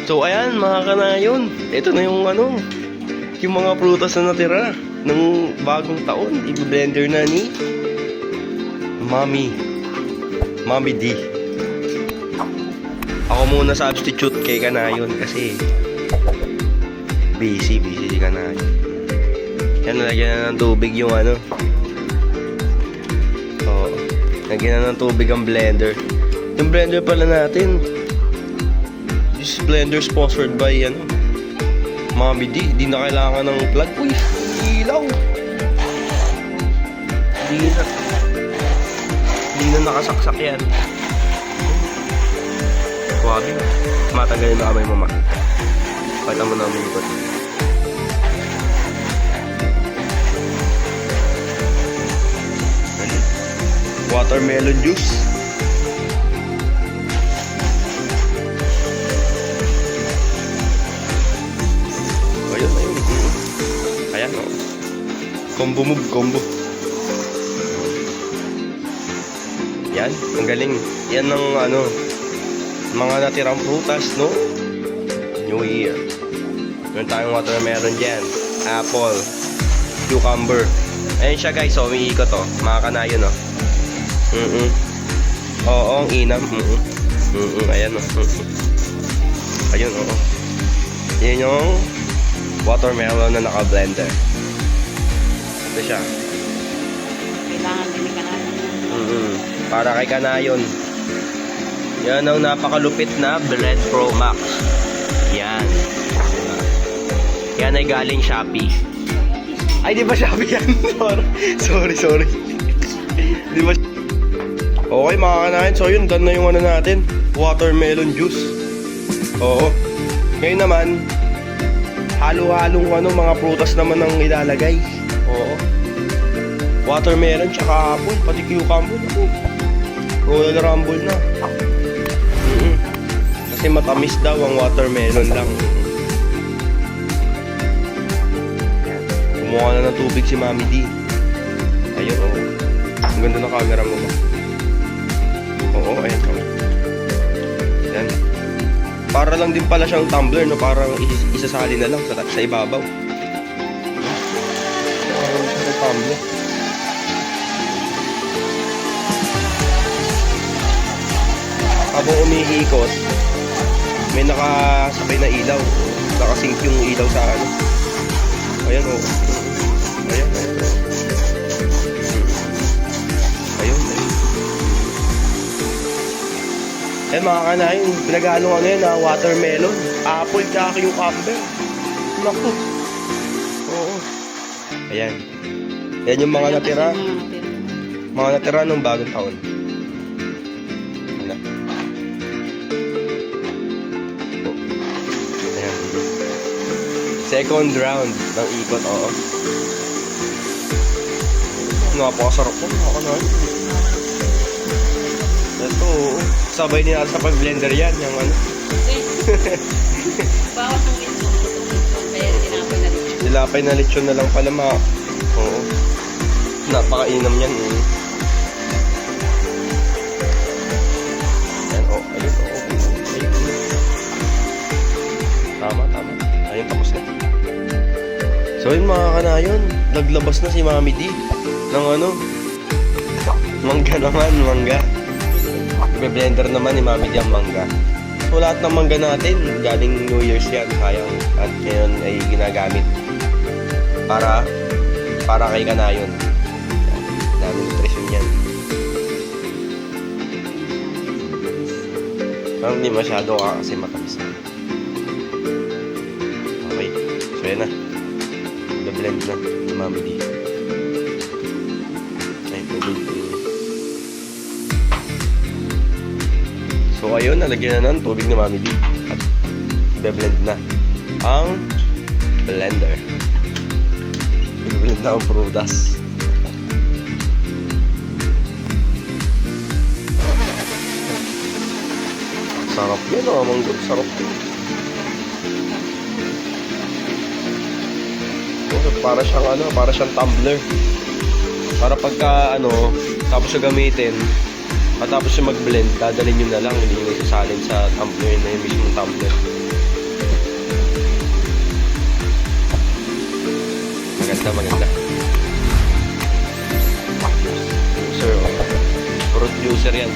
So ayan mga kanayon, ito na yung yung mga prutas na natira ng bagong taon. I-blender na ni Mommy D. Ako muna substitute kay kanayon kasi busy si kanayon. Yan, nalagyan na ng tubig yung lagyan na ng tubig ang blender. Yung blender pala natin, this blender sponsored by Mommy D. Di na kailangan ng plug. Uy, ilaw. Di na nakasaksak yan. Wabi. Matanggalin na kamay mama. Pata mo namin ito. Watermelon juice. Ayun. Ayan o. Combo move, combo. Yan, ang galing. Yan ng mga natirang prutas, no? New Year. Meron tayong watermelon dyan. Apple. Cucumber. Ayan siya guys, so umiikot o. Mga kanayon o. Oo, ang inam. Ayan o. Ayun o. Yan yung watermelon na naka-blender. Ito siya. Kailangan din ni kanayon. Para kay kanayon. Yan ang napakalupit na Blend Pro Max. Yan. Yan ay galing Shopee. Ay, di ba Shopee yan? Sorry. Di ba? Okay mga kanayon. So yun, done na yung natin. Watermelon juice. Oo. Ngayon naman, halo-halong mga prutas naman ang ilalagay. Oo. Watermelon, tsaka apple, pati cucumber. Royal Rumble na. Kasi matamis daw ang watermelon lang. Kumuha na ng tubig si Mommy D. Ayun, oo. Ang ganda ng camera mo ba? Oo, ayan. Yan. Para lang din pala siyang tumbler, no? Parang isasali na lang sa ibabaw. Parang siyang tumbler. Habang umiikot, may nakasabay na ilaw. Nakasync yung ilaw sa Ayan o. Ayan. Ayan mga kanayon, pinag-ano yan watermelon, apple, tsaka cucumber. Naku. Oo. Ayan. Yan yung mga natira. Mga natira ng bagong taon. Ayan. Second round ng ikot, oo. Napakasarap po, mga kanayon. Ito, sabay niya sa pag-blender yan, yung Bawas ng lechon. Kaya tinapay na lechon. Nilapay na lechon na lang pala Oo. Napakainam yan Ayan, ayun. Tama. Ayun, tapos na. So yun mga kanayon, naglabas na si Mommy D ng mangga naman, mangga. Blender naman ni Mommy D ang mangga. So lahat ng mangga natin galing New Year's yan, sayang. At ngayon ay ginagamit para kay kanayon. Dami nutrisyon yan. Parang hindi masyado kasi matamis. Okay, so yan na. Blend na ni Mommy D. Ay, pwede. So ayun, nalagyan na ng tubig ni Mommy D at i-blend na ang blender. I-blend na ang prutas. Sarap yun mangga, sarap yun. Para siyang tumbler. Para pagka tapos siya gamitin, at tapos siya mag-blend, dadalhin nyo na lang, hindi nyo isasalin sa tumbler na yung mismong tumbler. Maganda, maganda. Juicer, oh. Fruit juicer yan.